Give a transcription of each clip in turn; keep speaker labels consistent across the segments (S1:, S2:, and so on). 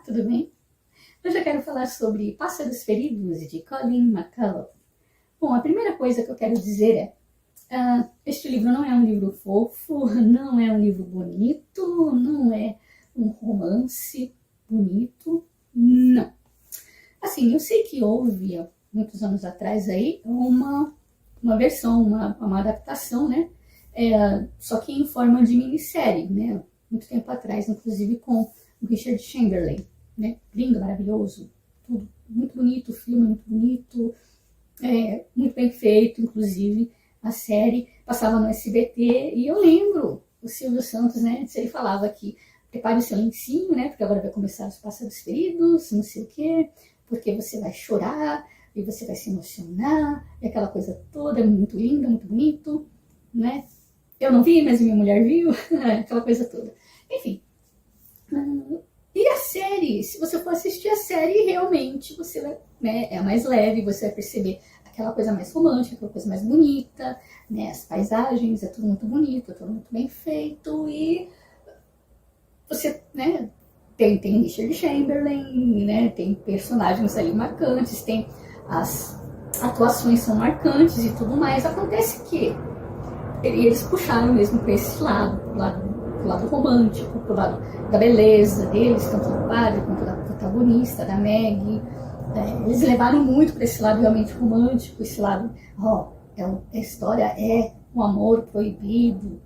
S1: tudo bem? Hoje eu quero falar sobre Pássaros Feridos, de Colin McCullough. Bom, a primeira coisa que eu quero dizer é, este livro não é um livro fofo, não é um livro bonito, não é um romance bonito, não. Assim, eu sei que houve, muitos anos atrás aí, uma versão, uma adaptação, né? Só que em forma de minissérie, né? Muito tempo atrás, inclusive com o Richard Chamberlain, né? Lindo, maravilhoso, tudo muito bonito, o filme muito bonito, muito bem feito, inclusive a série passava no SBT e eu lembro o Silvio Santos, né? Ele falava que prepare o seu lencinho, né? Porque agora vai começar os Pássaros Feridos, não sei o quê, porque você vai chorar e você vai se emocionar e aquela coisa toda, muito linda, muito bonito, né? Eu não vi, mas minha mulher viu, aquela coisa toda. Enfim. E a série, se você for assistir a série, realmente você vai, né, é mais leve, você vai perceber aquela coisa mais romântica, aquela coisa mais bonita, né, as paisagens, é tudo muito bonito, é tudo muito bem feito, e você, né, tem Richard Chamberlain, né, tem personagens ali marcantes, tem as atuações são marcantes e tudo mais. Acontece que eles puxaram mesmo para esse lado romântico, pro lado da beleza deles, tanto do padre quanto da protagonista, da Maggie. Eles levaram muito para esse lado realmente romântico, esse lado, a história é um amor proibido,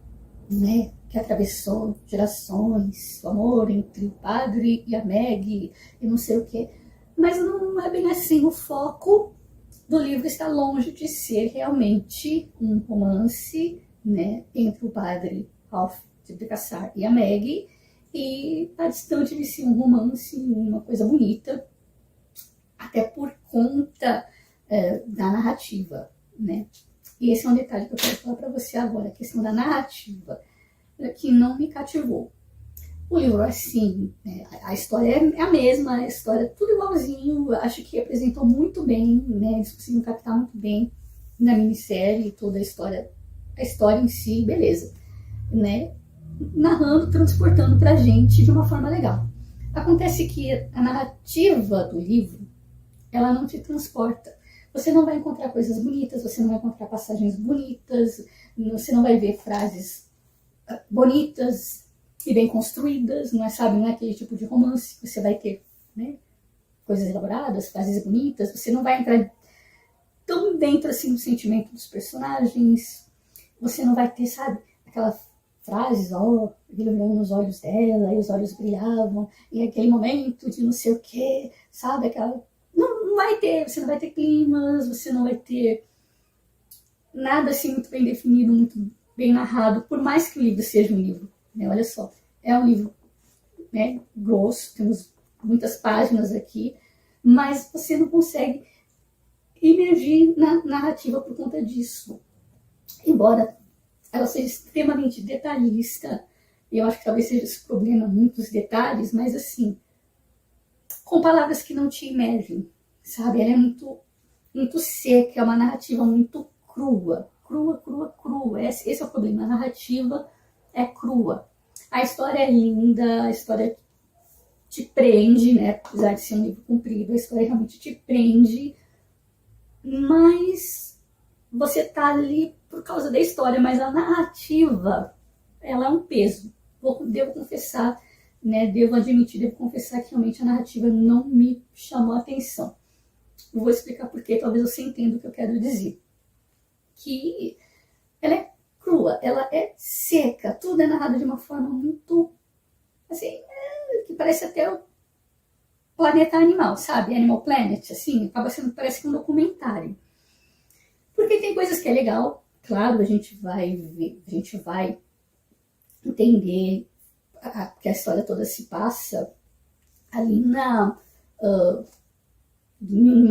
S1: né, que atravessou gerações, o amor entre o padre e a Maggie, e não sei o quê. Mas não é bem assim, o foco do livro está longe de ser realmente um romance, né, entre o padre Ralph de Cassar e a Maggie, e está distante de ser um romance, uma coisa bonita, até por conta da narrativa, né? E esse é um detalhe que eu quero falar para você agora, a questão da narrativa, que não me cativou. O livro, assim, a história é a mesma, a história é tudo igualzinho, acho que apresentou muito bem, né? Eles conseguiram captar muito bem na minissérie toda a história em si, beleza, né? Narrando, transportando pra gente de uma forma legal. Acontece que a narrativa do livro, ela não te transporta. Você não vai encontrar coisas bonitas, você não vai encontrar passagens bonitas, você não vai ver frases bonitas e bem construídas, não é aquele tipo de romance que você vai ter, né? Coisas elaboradas, frases bonitas, você não vai entrar tão dentro assim do sentimento dos personagens, você não vai ter, sabe, aquela frases, brilhando nos olhos dela, e os olhos brilhavam, e aquele momento de não sei o que, sabe, aquela... Não vai ter, você não vai ter climas, você não vai ter nada assim muito bem definido, muito bem narrado, por mais que o livro seja um livro, né, olha só, é um livro, né, grosso, temos muitas páginas aqui, mas você não consegue imergir na narrativa por conta disso. Embora ela seja extremamente detalhista, e eu acho que talvez seja esse problema, muitos detalhes, mas assim, com palavras que não te imergem, sabe? Ela é muito seca, é uma narrativa muito crua. Esse é o problema, a narrativa é crua. A história é linda, a história te prende, né? Apesar de ser um livro comprido, a história realmente te prende, mas você tá ali por causa da história, mas a narrativa, ela é um peso. Devo confessar, né? Devo admitir, devo confessar que realmente a narrativa não me chamou a atenção. Eu vou explicar por quê, talvez você entenda o que eu quero dizer. Que ela é crua, ela é seca, tudo é narrado de uma forma muito, assim, que parece até o Planeta Animal, sabe? Animal Planet, assim, acaba sendo, parece que um documentário. Porque tem coisas que é legal, claro, a gente vai ver, a gente vai entender que a história toda se passa ali numa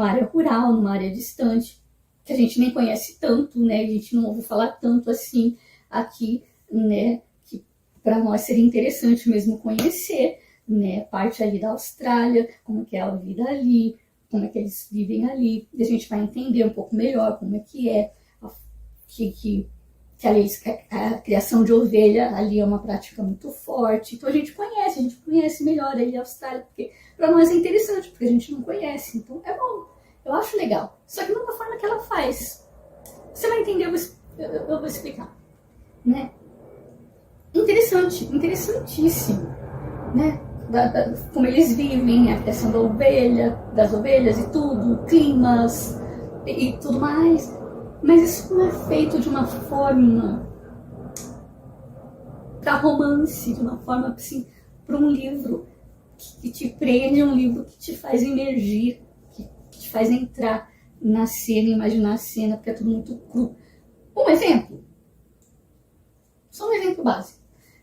S1: área rural, numa área distante, que a gente nem conhece tanto, né? A gente não ouve falar tanto assim aqui, né? Que para nós seria interessante mesmo conhecer, né? Parte ali da Austrália, como que é a vida ali, como é que eles vivem ali. E a gente vai entender um pouco melhor como é que que a criação de ovelha ali é uma prática muito forte. Então a gente conhece melhor ali a Austrália, porque para nós é interessante, porque a gente não conhece. Então é bom, eu acho legal. Só que não da forma que ela faz. Você vai entender, eu vou explicar. Né? Interessante, interessantíssimo. Né? Como eles vivem, a criação das ovelhas e tudo, climas e tudo mais. Mas isso não é feito de uma forma para romance, de uma forma assim, para um livro que te prende, um livro que te faz emergir, que te faz entrar na cena, imaginar a cena, porque é tudo muito cru. Um exemplo, só um exemplo básico.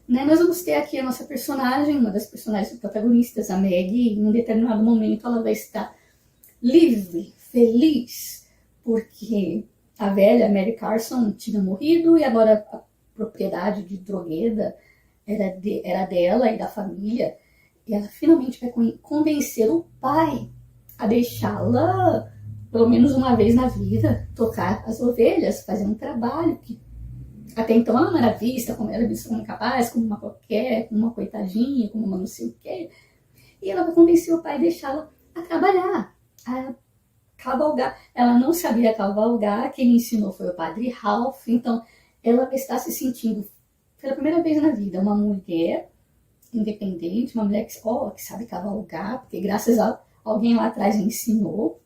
S1: Né? Nós vamos ter aqui a nossa personagem, uma das personagens protagonistas, a Maggie, e em um determinado momento ela vai estar livre, feliz, porque a velha Mary Carson tinha morrido e agora a propriedade de Drogheda era dela e da família. E ela finalmente vai convencer o pai a deixá-la, pelo menos uma vez na vida, tocar as ovelhas, fazer um trabalho que até então ela não era vista como incapaz, como uma qualquer, como uma coitadinha, como uma não sei o quê. E ela vai convencer o pai a deixá-la a trabalhar, a cavalgar. Ela não sabia cavalgar, quem ensinou foi o padre Ralph, então ela vai estar se sentindo, pela primeira vez na vida, uma mulher independente, uma mulher que sabe cavalgar, porque graças a alguém lá atrás ensinou,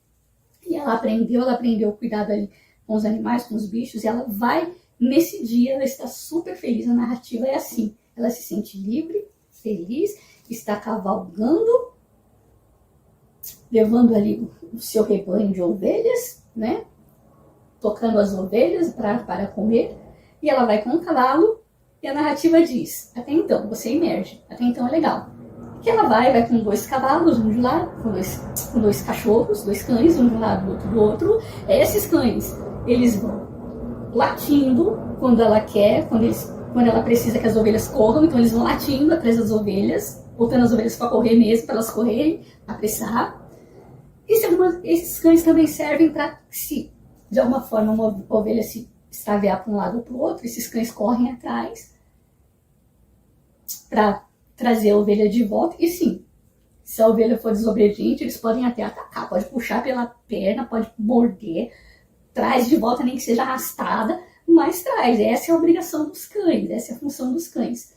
S1: e ela aprendeu o cuidado ali com os animais, com os bichos, e ela vai, nesse dia, ela está super feliz, a narrativa é assim, ela se sente livre, feliz, está cavalgando, levando ali o seu rebanho de ovelhas, né? Tocando as ovelhas para comer, e ela vai com o cavalo, e a narrativa diz, até então, você emerge, até então é legal. Que ela vai com 2 cavalos, um de um lado, com dois cachorros, 2 cães, um de um lado, outro do outro. Esses cães, eles vão latindo quando ela quer, quando ela precisa que as ovelhas corram, então eles vão latindo atrás das ovelhas, botando as ovelhas para correr mesmo, para elas correrem, apressar. E esses cães também servem para, se de alguma forma uma ovelha se extraviar para um lado ou para o outro, esses cães correm atrás para trazer a ovelha de volta. E sim, se a ovelha for desobediente, eles podem até atacar, pode puxar pela perna, pode morder, traz de volta, nem que seja arrastada, mas traz. Essa é a obrigação dos cães, essa é a função dos cães.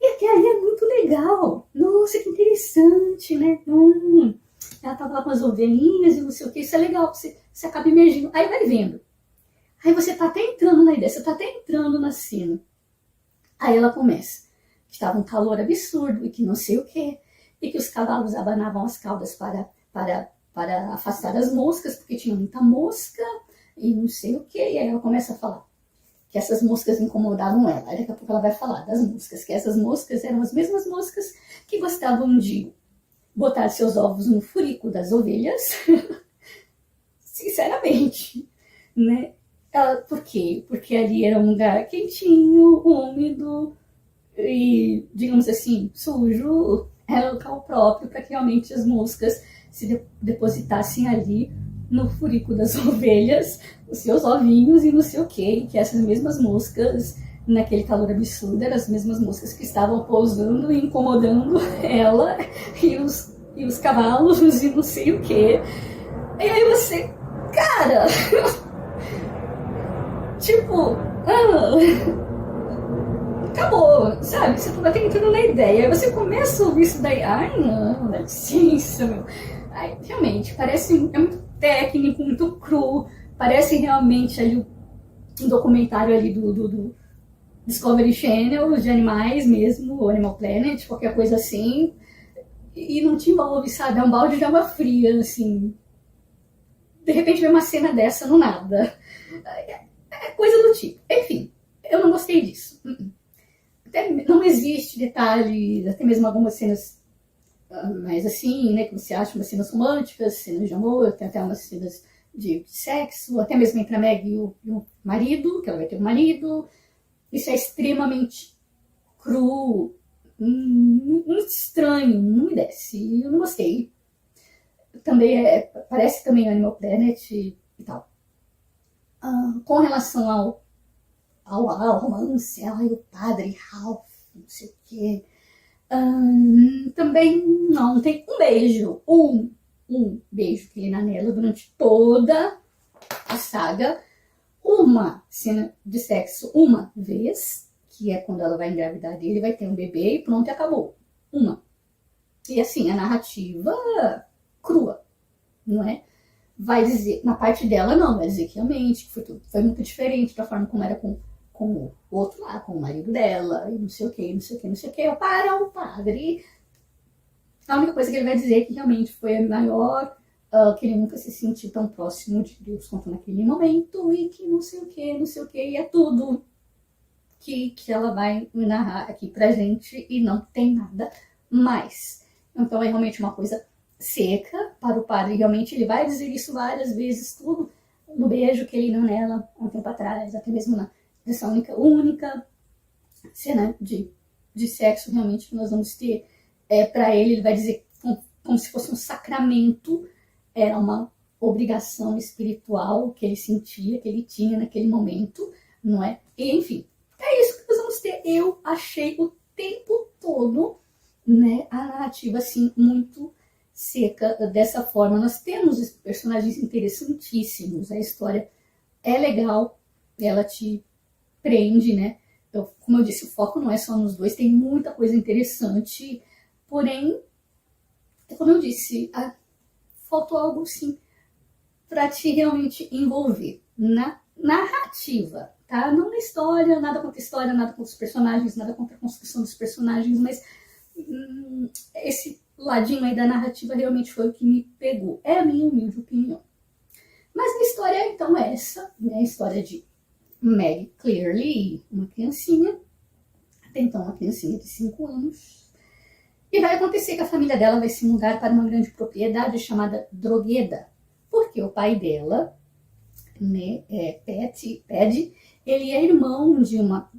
S1: E até aí é muito legal. Nossa, que interessante, né? Ela tava lá com as ovelhinhas e não sei o que, isso é legal, você acaba emergindo. Aí vai vendo. Aí você tá até entrando na ideia, você tá até entrando na cena. Aí ela começa. Que estava um calor absurdo e que não sei o que. E que os cavalos abanavam as caudas para afastar as moscas, porque tinha muita mosca e não sei o que. E aí ela começa a falar que essas moscas incomodavam ela. Aí daqui a pouco ela vai falar das moscas, que essas moscas eram as mesmas moscas que gostavam de botar seus ovos no furico das ovelhas. Sinceramente, né? Por quê? Porque ali era um lugar quentinho, úmido e, digamos assim, sujo. Era local próprio para que realmente as moscas se depositassem ali no furico das ovelhas, os seus ovinhos e não sei o quê. Que essas mesmas moscas, naquele calor absurdo, eram as mesmas moscas que estavam pousando e incomodando ela e os cavalos e não sei o quê. E aí você, cara... Tipo, acabou, sabe? Você vai entrando na ideia, aí você começa a ouvir isso daí, ai não, dá licença, meu. Ai, realmente, parece, é muito técnico, muito cru, parece realmente ali um documentário ali do Discovery Channel, de animais mesmo, ou Animal Planet, qualquer coisa assim, e não te envolve, sabe? É um balde de água fria, assim. De repente vem uma cena dessa no nada. É coisa do tipo. Enfim, eu não gostei disso. Até não existe detalhes, até mesmo algumas cenas mais assim, né, que você acha, umas cenas românticas, cenas de amor, tem até umas cenas de sexo, até mesmo entre a Meg e o marido, que ela vai ter um marido. Isso é extremamente cru, muito estranho, não me desce, eu não gostei. Também parece também Animal Planet e tal. Com relação romance, ai, o padre Ralph, não sei o quê. Também não tem um beijo, um beijo que ele na nela durante toda a saga, uma cena de sexo uma vez, que é quando ela vai engravidar dele, vai ter um bebê e pronto, e acabou. Uma. E assim, a narrativa crua, não é? Vai dizer, na parte dela não, vai dizer que realmente foi muito diferente da forma como era com o outro lá, com o marido dela, e não sei o que, não sei o que, não sei o que, para o padre. A única coisa que ele vai dizer é que realmente foi a maior, que ele nunca se sentiu tão próximo de Deus quanto naquele momento, e que não sei o que, não sei o que, e é tudo que ela vai narrar aqui pra gente, e não tem nada mais. Então é realmente uma coisa seca para o padre, realmente ele vai dizer isso várias vezes, tudo no beijo que ele deu nela há um tempo atrás, até mesmo nessa única cena de sexo realmente que nós vamos ter, para ele vai dizer como se fosse um sacramento, era uma obrigação espiritual que ele sentia, que ele tinha naquele momento, não é? E, enfim, é isso que nós vamos ter. Eu achei o tempo todo, né, a narrativa assim muito seca dessa forma. Nós temos personagens interessantíssimos, a história é legal, ela te prende, né? Como eu disse, o foco não é só nos dois, tem muita coisa interessante, porém, como eu disse, faltou algo assim para te realmente envolver na narrativa, tá? Não na história, nada contra a história, nada contra os personagens, nada contra a construção dos personagens, mas esse ladinho aí da narrativa realmente foi o que me pegou. É a minha humilde opinião. Mas a história então é essa, né? A história de Meg Clearly, uma criancinha, até então uma criancinha de 5 anos, e vai acontecer que a família dela vai se mudar para uma grande propriedade chamada Drogheda, porque o pai dela, né, Paddy, ele é irmão de uma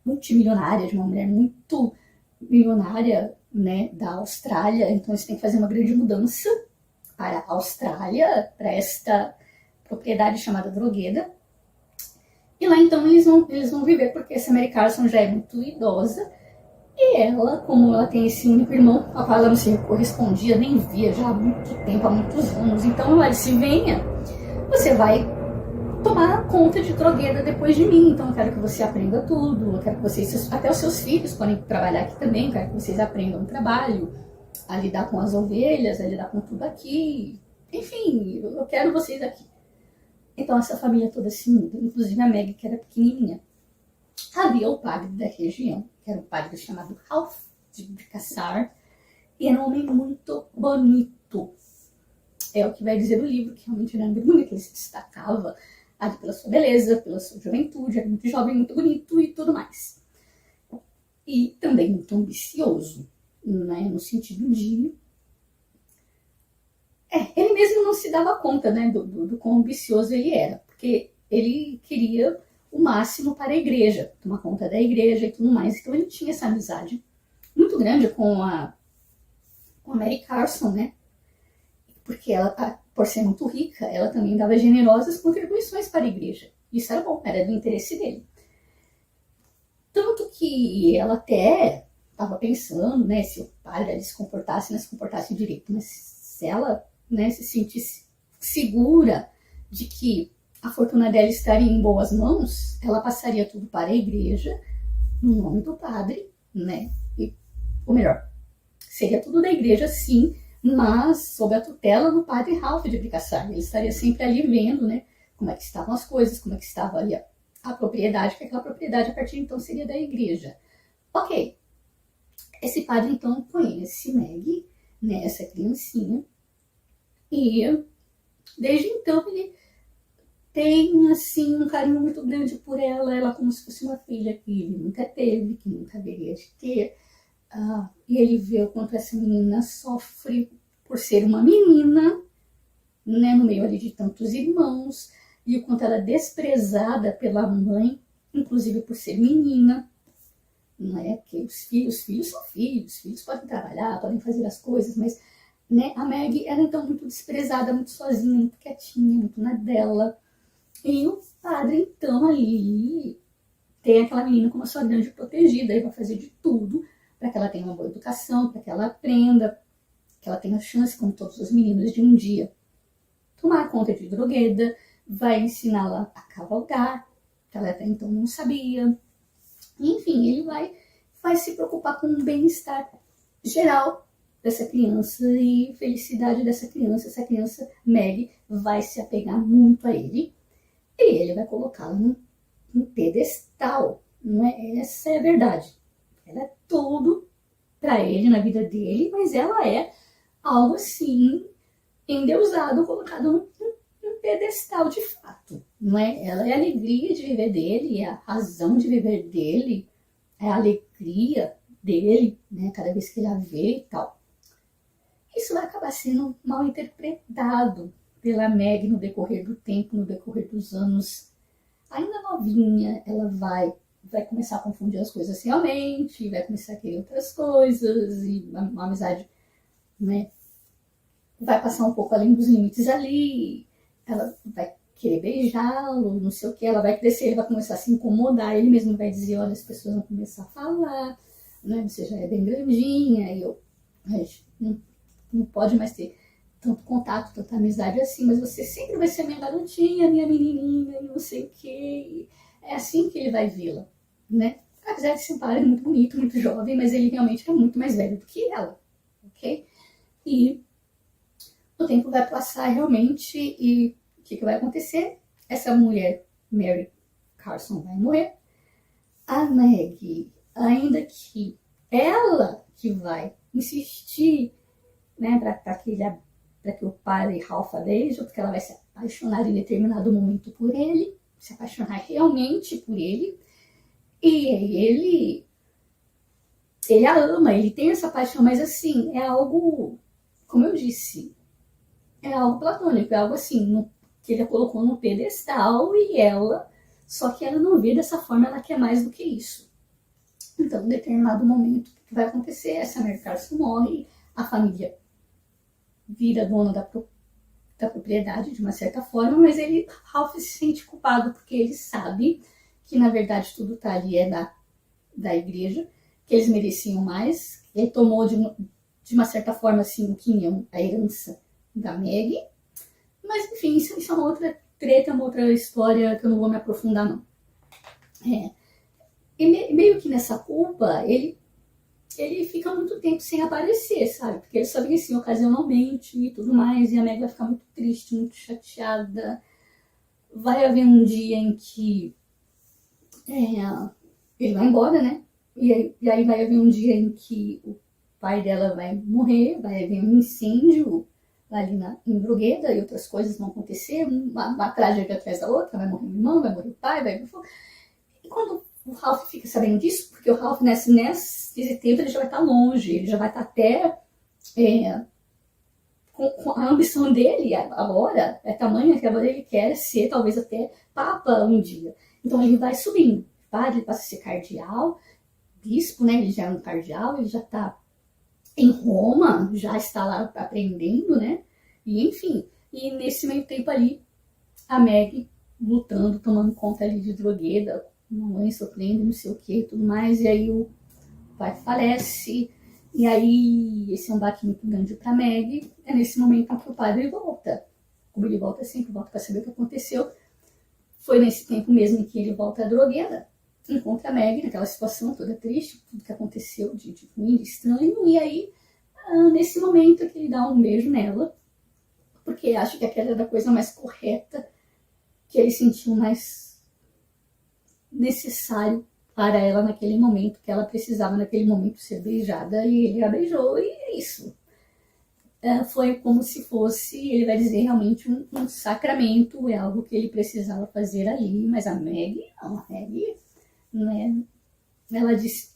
S1: multimilionária, de uma mulher muito milionária, né, da Austrália, então eles têm que fazer uma grande mudança para a Austrália, para esta propriedade chamada Drogheda. E lá então eles vão viver, porque essa Mary Carson já é muito idosa, e ela, como ela tem esse único irmão, a qual ela não se correspondia, nem via já há muito tempo, há muitos anos, então ela disse, venha, você vai tomar conta de Drogheda depois de mim, então eu quero que você aprenda tudo, eu quero que vocês, até os seus filhos podem trabalhar aqui também, eu quero que vocês aprendam o trabalho, a lidar com as ovelhas, a lidar com tudo aqui, enfim, eu quero vocês aqui. Então essa família toda se muda, inclusive a Meg, que era pequenininha. Havia o padre da região, que era um padre chamado Ralph de Bricassar, e era um homem muito bonito. É o que vai dizer o livro, que realmente era muito bonito, ele se destacava pela sua beleza, pela sua juventude, era muito jovem, muito bonito e tudo mais. E também muito ambicioso, né, no sentido de... ele mesmo não se dava conta, né, do quão ambicioso ele era, porque ele queria o máximo para a igreja, tomar conta da igreja e tudo mais. Então ele tinha essa amizade muito grande com a Mary Carson, né? Porque ela, por ser muito rica, ela também dava generosas contribuições para a igreja. Isso era bom, era do interesse dele. Tanto que ela até estava pensando, né, se o padre se comportasse direito, mas se ela, né, se sentisse segura de que a fortuna dela estaria em boas mãos, ela passaria tudo para a igreja, no nome do padre, né? Ou melhor, seria tudo da igreja, sim, mas sob a tutela do padre Ralph de Bricassar. Ele estaria sempre ali vendo, né, como é que estavam as coisas, como é que estava ali a propriedade, que aquela propriedade a partir de então seria da igreja. Ok, esse padre então conhece Meg, né, essa criancinha, e desde então ele tem, assim, um carinho muito grande por ela como se fosse uma filha que ele nunca teve, que nunca haveria de ter. E ele vê o quanto essa menina sofre por ser uma menina, né, no meio ali de tantos irmãos, e o quanto ela é desprezada pela mãe, inclusive por ser menina, não é? Porque os filhos são filhos, os filhos podem trabalhar, podem fazer as coisas, mas, né, a Meg era então muito desprezada, muito sozinha, muito quietinha, muito na dela. E o padre, então, ali tem aquela menina como a sua grande protegida e vai fazer de tudo para que ela tenha uma boa educação, para que ela aprenda, que ela tenha chance, como todos os meninos, de um dia tomar conta de Drogueda, vai ensiná-la a cavalgar, que ela até então não sabia. Enfim, ele vai se preocupar com o bem-estar geral dessa criança e felicidade dessa criança. Essa criança, Meg, vai se apegar muito a ele e ele vai colocá-la num pedestal. Não é? Essa é a verdade. Ela é tudo para ele na vida dele, mas ela é algo assim endeusado, colocado num pedestal de fato. Não é? Ela é a alegria de viver dele, é a razão de viver dele, é a alegria dele, né? Cada vez que ele a vê e tal. Isso vai acabar sendo mal interpretado pela Meg no decorrer do tempo, no decorrer dos anos. Ainda novinha, ela vai começar a confundir as coisas realmente, vai começar a querer outras coisas, e uma amizade, né, vai passar um pouco além dos limites ali, ela vai querer beijá-lo, não sei o que, ela vai crescer, ele vai começar a se incomodar, ele mesmo vai dizer, olha, as pessoas vão começar a falar, né, você já é bem grandinha, e eu, não pode mais ter tanto contato, tanta amizade assim, mas você sempre vai ser minha garotinha, minha menininha, e não sei o que. É assim que ele vai vê-la, né? Apesar de ser um padre muito bonito, muito jovem, mas ele realmente é muito mais velho do que ela, ok? E o tempo vai passar realmente e o que vai acontecer? Essa mulher, Mary Carson, vai morrer. A Meg, ainda que ela que vai insistir, né, para que o padre Ralph a veja, porque ela vai se apaixonar em determinado momento por ele, se apaixonar realmente por ele, e ele a ama, ele tem essa paixão, mas assim, é algo, como eu disse, é algo platônico, é algo assim, que ele a colocou no pedestal e ela, só que ela não vê dessa forma, ela quer mais do que isso. Então, em determinado momento, o que vai acontecer? Essa Mary Carson morre, a família vira dona da propriedade de uma certa forma, mas Ralph se sente culpado porque ele sabe que na verdade tudo tá ali é da igreja, que eles mereciam mais. Ele tomou de uma certa forma assim, a herança da Meg, mas enfim, isso é uma outra treta, uma outra história que eu não vou me aprofundar não. E meio que nessa culpa, ele fica muito tempo sem aparecer, sabe? Porque ele só vem assim ocasionalmente e tudo mais, e a Meg vai ficar muito triste, muito chateada. Vai haver um dia em que ele vai embora, né? E aí vai haver um dia em que o pai dela vai morrer, vai haver um incêndio ali em Drogueda e outras coisas vão acontecer, uma tragédia atrás da outra, vai morrer o irmão, vai morrer o pai, E quando o Ralph fica sabendo disso, porque o Ralph nesse tempo ele já vai estar longe, ele já vai estar até com a ambição dele agora, é tamanha que agora ele quer ser talvez até papa um dia. Então ele vai subindo, ele passa a ser cardeal, bispo, né? Ele já é um cardeal, ele já está em Roma, já está lá aprendendo, né? E enfim, e nesse meio tempo ali, a Meg lutando, tomando conta ali de Drogueda, mamãe sofrendo, não sei o que, tudo mais, e aí o pai falece, e aí esse é um baque muito grande pra Meg, é nesse momento que o padre volta. Como ele volta sempre, volta pra saber o que aconteceu. Foi nesse tempo mesmo em que ele volta a Drogueda, encontra a Meg naquela situação toda triste, tudo que aconteceu de ruim, de estranho, e aí, nesse momento que ele dá um beijo nela, porque acha que aquela era a coisa mais correta, que ele sentiu mais necessário para ela naquele momento, que ela precisava naquele momento ser beijada, e ele a beijou, e é isso. Foi como se fosse, ele vai dizer, realmente um sacramento, é algo que ele precisava fazer ali, mas a Meg, não, a Meg, né, ela disse,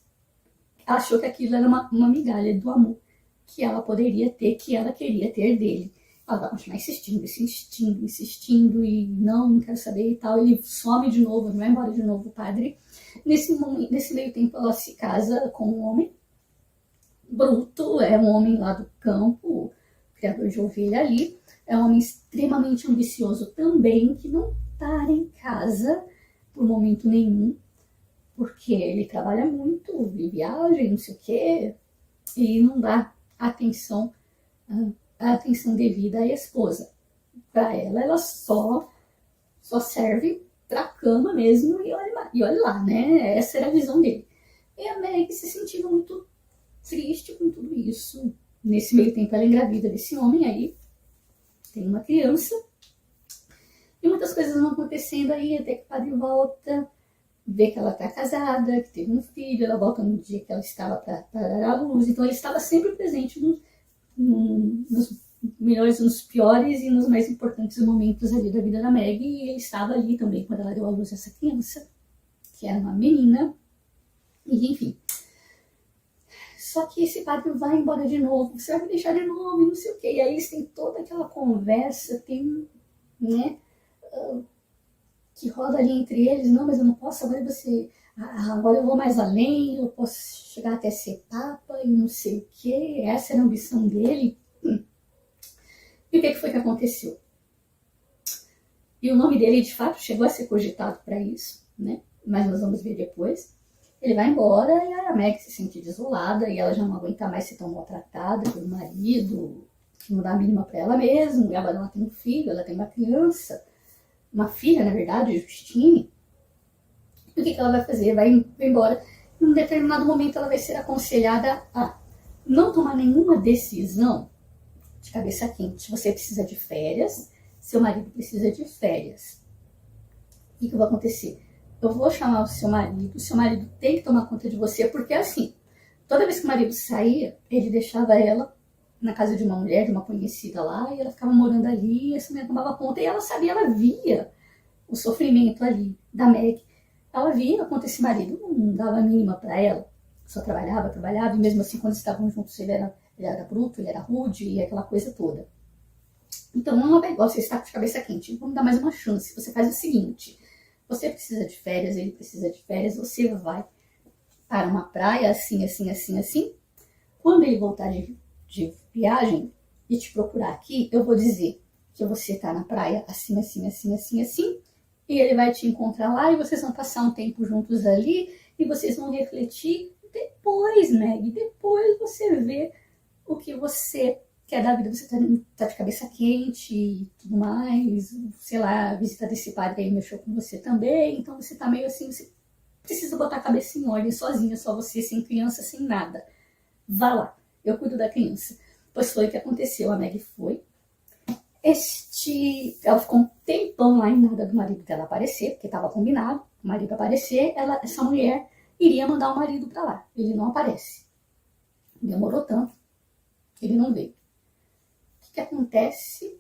S1: achou que aquilo era uma migalha do amor que ela poderia ter, que ela queria ter dele. Ela vai continuar insistindo, e não quero saber e tal. Ele some de novo, vai embora de novo o padre. Nesse meio tempo, ela se casa com um homem bruto, é um homem lá do campo, criador de ovelha ali. É um homem extremamente ambicioso também, que não estar em casa por momento nenhum, porque ele trabalha muito, ele viaja, não sei o quê, e não dá atenção, a atenção devida à esposa. Para ela só serve para a cama mesmo e olha lá, né? Essa era a visão dele. E a Meg se sentiu muito triste com tudo isso. Nesse meio tempo ela engravida desse homem aí, tem uma criança, e muitas coisas vão acontecendo aí, até que o padre volta, vê que ela está casada, que teve um filho, ela volta no dia que ela estava para dar à luz, então ele estava sempre presente nos melhores, nos piores e nos mais importantes momentos ali da vida da Meg, e ele estava ali também quando ela deu à luz a essa criança, que era uma menina, e enfim. Só que esse padre vai embora de novo, você vai me deixar de novo, e não sei o quê. E aí eles têm toda aquela conversa, tem, né, que roda ali entre eles, não, mas eu não posso, agora eu vou mais além, eu posso chegar até ser papa e não sei o quê. Essa era a ambição dele. E o que foi que aconteceu? E o nome dele, de fato, chegou a ser cogitado para isso, né? Mas nós vamos ver depois. Ele vai embora e a Meg se sente desolada e ela já não aguenta mais ser tão maltratada pelo marido, que não dá a mínima para ela mesma. E agora ela tem um filho, ela tem uma criança, uma filha, na verdade, Justine. E o que ela vai fazer? Vai embora. Em um determinado momento ela vai ser aconselhada a não tomar nenhuma decisão de cabeça quente. Você precisa de férias, seu marido precisa de férias. O que vai acontecer? Eu vou chamar o seu marido tem que tomar conta de você, porque assim, toda vez que o marido saía, ele deixava ela na casa de uma mulher, de uma conhecida lá, e ela ficava morando ali, e essa mulher tomava conta, e ela sabia, ela via o sofrimento ali da Meg. Ela via quanto esse marido não dava a mínima para ela, só trabalhava, e mesmo assim, quando estavam juntos, ele era bruto, ele era rude, e aquela coisa toda. Então, não é igual, você está com a cabeça quente, vamos dar mais uma chance. Você faz o seguinte: você precisa de férias, ele precisa de férias, você vai para uma praia assim, assim, assim, assim. Quando ele voltar de viagem e te procurar aqui, eu vou dizer que você está na praia assim, assim, assim, assim, assim, e ele vai te encontrar lá e vocês vão passar um tempo juntos ali e vocês vão refletir. Depois, Meg, depois você vê o que você quer da vida. Você tá de cabeça quente e tudo mais, sei lá, a visita desse padre aí mexeu com você também, então você tá meio assim, você precisa botar a cabeça em ordem sozinha, só você, sem criança, sem nada. Vá lá, eu cuido da criança. Pois foi o que aconteceu, a Meg foi. Ela ficou um tempão lá em nada do marido dela aparecer, porque estava combinado, o marido aparecer, essa mulher iria mandar o marido para lá. Ele não aparece. Demorou tanto, ele não veio. O que acontece?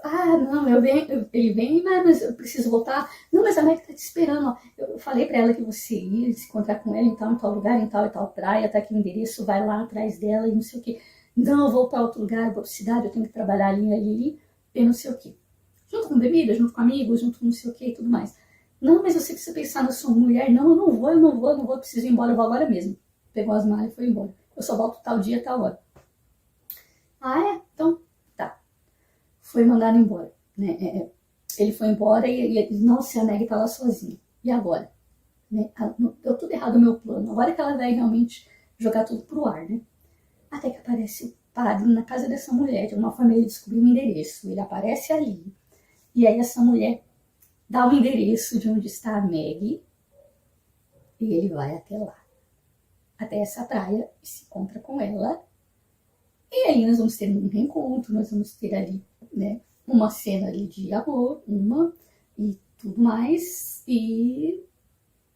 S1: Ah, não, ele vem, mas eu preciso voltar. Não, mas a Meg tá te esperando. Ó. Eu falei para ela que você ia se encontrar com ela em tal lugar, em tal e tal praia, tá aqui o endereço, vai lá atrás dela e não sei o quê. Não, eu vou para outro lugar, eu vou pra cidade, eu tenho que trabalhar ali, e não sei o quê. Junto com bebida, junto com amigos, junto com não sei o quê e tudo mais. Não, mas você precisa pensar na sua mulher. Não, eu não vou, eu preciso ir embora, eu vou agora mesmo. Pegou as malas e foi embora. Eu só volto tal dia, tal hora. Ah, é? Então, tá. Foi mandado embora. Né? Ele foi embora e nossa, a Meg tá lá sozinha. E agora? Né? Deu tudo errado o meu plano. Agora que ela vai realmente jogar tudo pro ar, né? Até que aparece o padre na casa dessa mulher. De uma forma ele descobriu o endereço. Ele aparece ali. E aí essa mulher dá o endereço de onde está a Meg. E ele vai até lá. Até essa praia e se encontra com ela. E aí nós vamos ter um reencontro, nós vamos ter ali, né, uma cena ali de amor, e tudo mais. E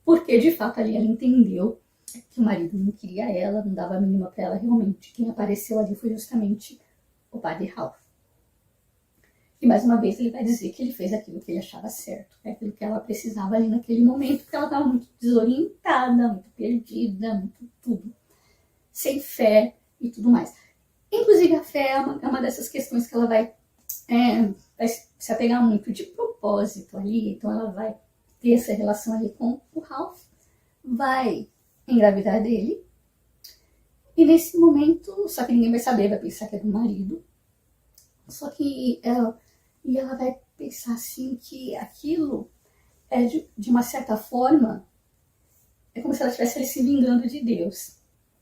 S1: porque de fato ali ela entendeu que o marido não queria ela, não dava a mínima para ela realmente. Quem apareceu ali foi justamente o padre Ralph. E mais uma vez ele vai dizer que ele fez aquilo que ele achava certo, aquilo que ela precisava ali naquele momento, porque ela estava muito desorientada, muito perdida, muito tudo, sem fé e tudo mais. Inclusive a fé é uma dessas questões que ela vai se apegar muito de propósito ali, então ela vai ter essa relação ali com o Ralph, vai engravidar dele, e nesse momento, só que ninguém vai saber, vai pensar que é do marido, só que ela vai pensar assim que aquilo é de uma certa forma, é como se ela estivesse ali se vingando de Deus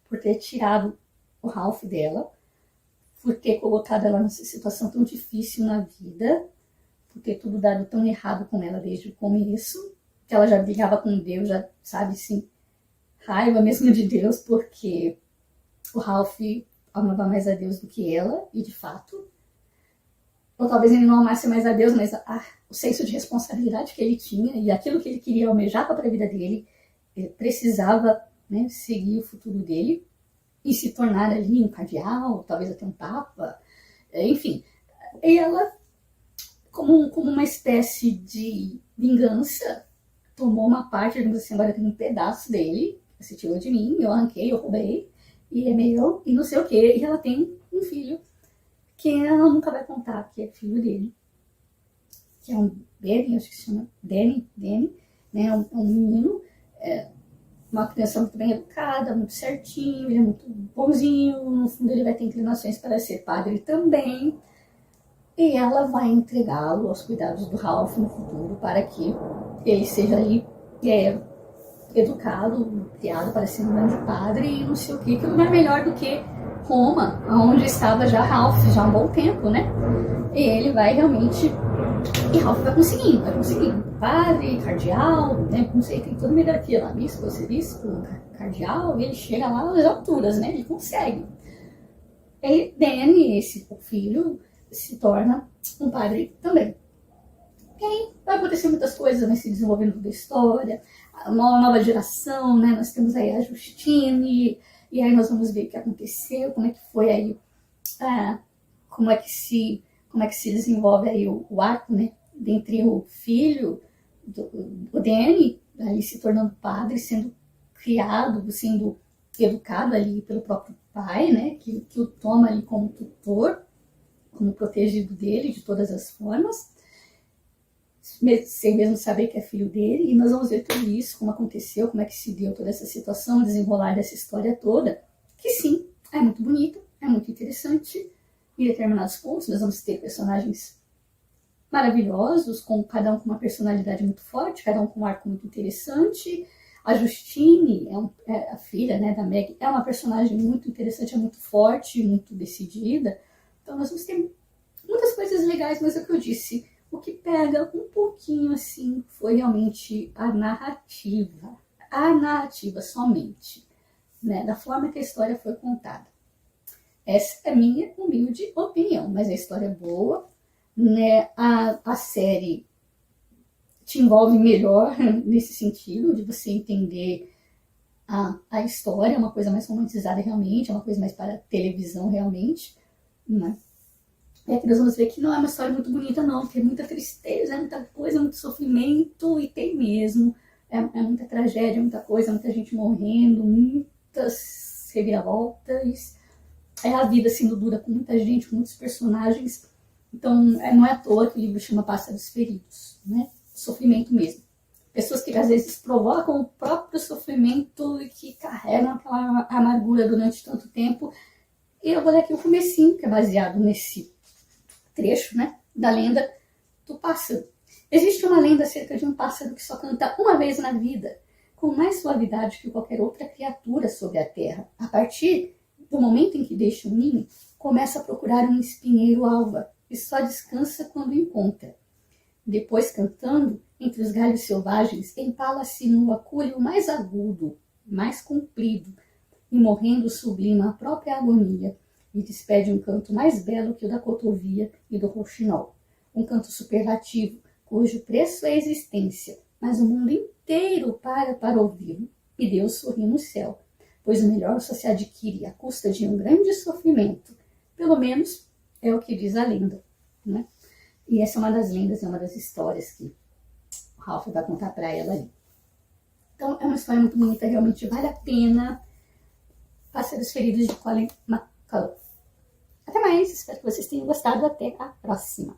S1: por ter tirado o Ralph dela, por ter colocado ela nessa situação tão difícil na vida, por ter tudo dado tão errado com ela desde o começo, que ela já brigava com Deus, já sabe, assim, raiva mesmo de Deus, porque o Ralph amava mais a Deus do que ela, e de fato, ou talvez ele não amasse mais a Deus, mas o senso de responsabilidade que ele tinha e aquilo que ele queria almejar para a vida dele, ele precisava, né, seguir o futuro dele e se tornar ali um cardeal, talvez até um papa, enfim. E ela, como uma espécie de vingança, tomou uma parte, digamos assim, agora tem um pedaço dele, você tirou de mim, eu arranquei, eu roubei, e é meu, e não sei o quê. E ela tem um filho, que ela nunca vai contar que é filho dele, que é um Danny, acho que se chama Danny, né, um menino, uma criança muito bem educada, muito certinho, ele é muito bonzinho, no fundo ele vai ter inclinações para ser padre também, e ela vai entregá-lo aos cuidados do Ralph no futuro para que ele seja ali educado, criado para ser um grande padre e não sei o que lugar melhor do que Roma, onde estava já Ralph, já há um bom tempo, né? E ele vai realmente, e Ralph vai conseguindo, padre, cardeal, né? Não sei, tem toda uma hierarquia lá, bispo, arcebispo, cardeal, e ele chega lá nas alturas, né? Ele consegue. E Danny, o filho, se torna um padre também. E aí vai acontecer muitas coisas, vai se desenvolvendo toda a história, uma nova geração, né? Nós temos aí a Justine, e aí nós vamos ver o que aconteceu, como é que foi aí, como é que se desenvolve aí o arco, né? Dentre o filho, o Danny, ali se tornando padre, sendo criado, sendo educado ali pelo próprio pai, né? Que o toma ali como tutor, como protegido dele de todas as formas, sem mesmo saber que é filho dele, e nós vamos ver tudo isso, como aconteceu, como é que se deu toda essa situação, o desenrolar dessa história toda, que sim, é muito bonito, é muito interessante, em determinados pontos nós vamos ter personagens maravilhosos, cada um com uma personalidade muito forte, cada um com um arco muito interessante. A Justine, a filha, né, da Meg, é uma personagem muito interessante, é muito forte, muito decidida, então nós vamos ter muitas coisas legais, mas é o que eu disse, o que pega um pouquinho assim foi realmente a narrativa somente, né, da forma que a história foi contada. Essa é a minha humilde opinião, mas a história é boa, né, a série te envolve melhor nesse sentido, de você entender a história, é uma coisa mais romantizada realmente, é uma coisa mais para televisão realmente, né? É que nós vamos ver que não é uma história muito bonita não, tem muita tristeza, é muita coisa, muito sofrimento, e tem mesmo, é muita tragédia, muita coisa, muita gente morrendo, muitas reviravoltas, é a vida sendo dura com muita gente, com muitos personagens, então não é à toa que o livro chama Pássaros Feridos, né? Sofrimento mesmo. Pessoas que às vezes provocam o próprio sofrimento e que carregam aquela amargura durante tanto tempo. E eu vou ler aqui o comecinho, que é baseado nesse trecho, né, da lenda do pássaro. Existe uma lenda acerca de um pássaro que só canta uma vez na vida, com mais suavidade que qualquer outra criatura sobre a terra. A partir do momento em que deixa o ninho, começa a procurar um espinheiro alva e só descansa quando encontra. Depois, cantando, entre os galhos selvagens, empala-se no acúlio mais agudo, mais comprido, e morrendo sublima a própria agonia, e despede um canto mais belo que o da cotovia e do rouxinol. Um canto superlativo, cujo preço é a existência, mas o mundo inteiro para ouvi-lo, e Deus sorri no céu, pois o melhor só se adquire à custa de um grande sofrimento. Pelo menos é o que diz a lenda, né? E essa é uma das lendas, é uma das histórias que o Ralph vai contar para ela ali. Então é uma história muito bonita, realmente vale a pena. Pássaros Feridos de Colin McCullough. Até mais, espero que vocês tenham gostado, até a próxima.